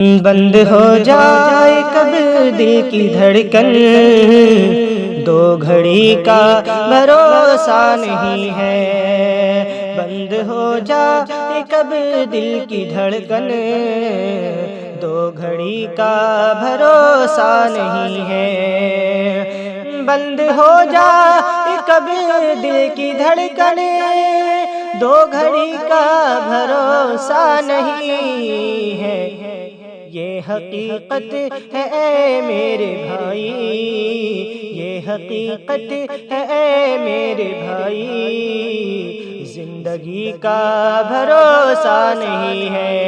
بند ہو جائے کب دل کی دھڑکن، دو گھڑی کا بھروسہ نہیں ہے۔ بند ہو جائے کب دل کی دھڑکن، دو گھڑی کا بھروسہ نہیں ہے۔ بند ہو جائے کب دل کی دھڑکن، دو گھڑی کا بھروسہ نہیں ہے۔ یہ حقیقت ہے اے میرے بھائی، یہ حقیقت ہے اے میرے بھائی، زندگی کا بھروسہ نہیں ہے۔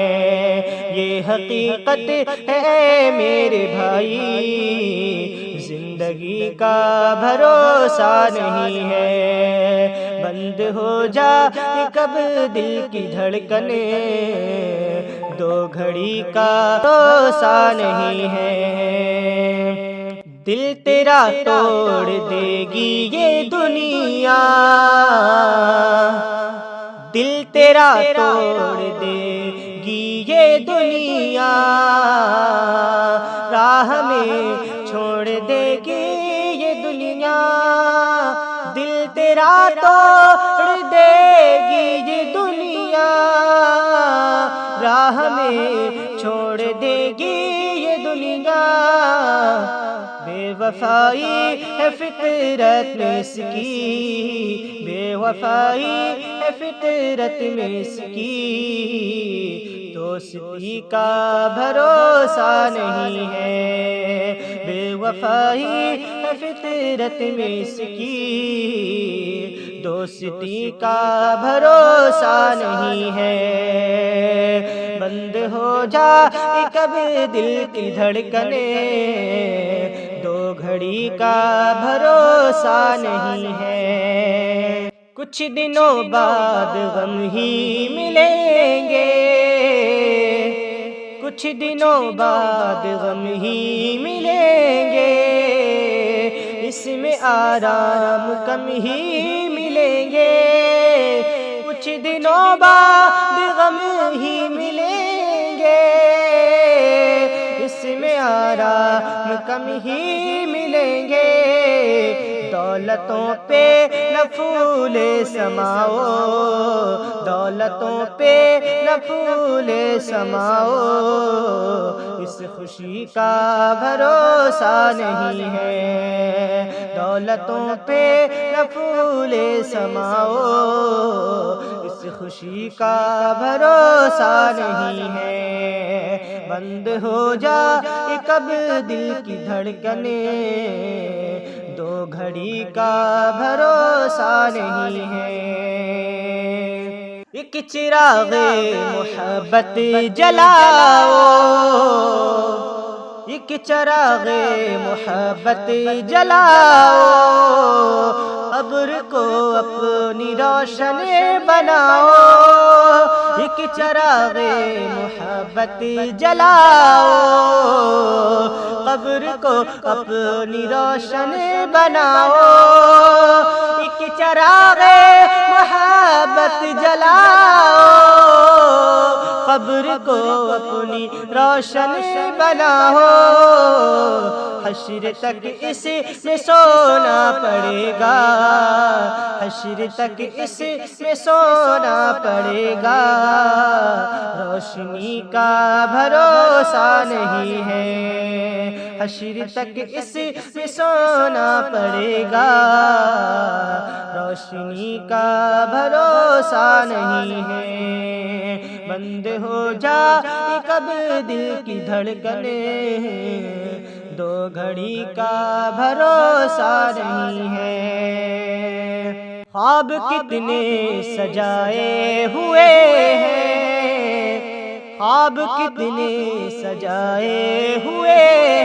یہ حقیقت ہے اے میرے بھائی، زندگی کا بھروسہ نہیں ہے۔ بند ہو جائے کب دل کی دھڑکن، دو گھڑی کا بھروسہ نہیں ہے۔ دل تیرا توڑ دے گی یہ دنیا، دل تیرا توڑ دے گی یہ دنیا، راہ میں چھوڑ دے گی یہ دنیا۔ دل تیرا توڑ دے گی یہ دنیا، راہ میں چھوڑ دے گی یہ دنیا۔ بے وفائی ہے فطرت میں اس کی، بے وفائی ہے فطرت میں اس کی، دوستی کا بھروسہ نہیں ہے۔ بے وفائی ہے فطرت میں اس کی، دوستی کا بھروسہ نہیں ہے۔ بند ہو جائے کب دل کی دھڑکن، دو گھڑی کا بھروسہ نہیں ہے۔ کچھ دنوں بعد غم ہی ملیں گے، کچھ دنوں بعد غم ہی ملیں گے، اس میں آرام کم ہی ملیں گے۔ کچھ دنوں بعد غم ہی ملیں گے، اس میں آرام کم ہی ملیں گے۔ دولتوں پہ نہ پھول سماؤ، دولتوں پہ نہ پھول سماؤ، اس خوشی کا بھروسہ نہیں ہے۔ دولتوں پہ نہ پھول سماؤ، اس خوشی کا بھروسہ نہیں ہے۔ بند ہو جائے کب دل کی دھڑکن، دو گھڑی کا بھروسہ نہیں ہے۔ ایک چراغ محبت جلاؤ، ایک چراغ محبت جلاؤ، قبر کو اپنی روشن بناؤ۔ ایک چراغ محبت جلاؤ، قبر کو اپنی روشن بناؤ۔ ایک چراغ محبت جلاؤ، قبر کو اپنی روشن بناؤ۔ حشر تک اس میں سونا پڑے گا، حشر تک اس میں سونا پڑے گا، روشنی کا بھروسہ نہیں ہے۔ حشر تک اس میں سونا پڑے گا، روشنی کا بھروسہ نہیں ہے۔ بند ہو جائے کب دل کی دھڑکن، دو گھڑی کا بھروسہ نہیں ہے۔ خواب کتنے سجائے ہوئے ہیں، خواب کتنے سجائے ہوئے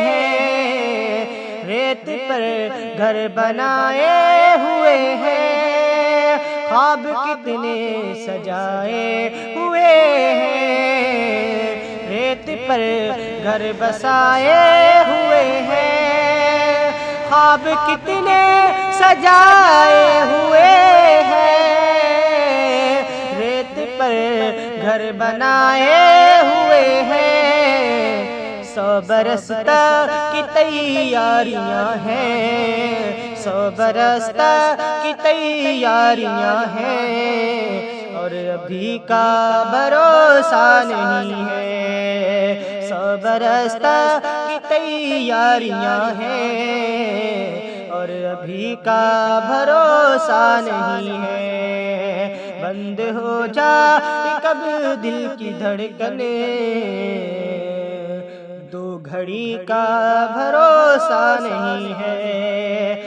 ہیں، ریت پر گھر بنائے ہوئے ہیں۔ خواب کتنے سجائے ہوئے ہیں، ریت پر گھر بسائے ہوئے ہیں۔ خواب کتنے سجائے ہوئے ہیں، ریت پر گھر بنائے ہوئے ہیں۔ 100 برس کی تیاریاں ہیں، 100 برس کی تیاریاں ہیں، اور ابھی کا بھروسہ نہیں ہے، 100 برس کی تیاریاں ہیں، اور ابھی کا بھروسہ نہیں ہے۔ بند ہو جائے کب دل کی دھڑکنیں، 2 گھڑی کا بھروسہ نہیں ہے۔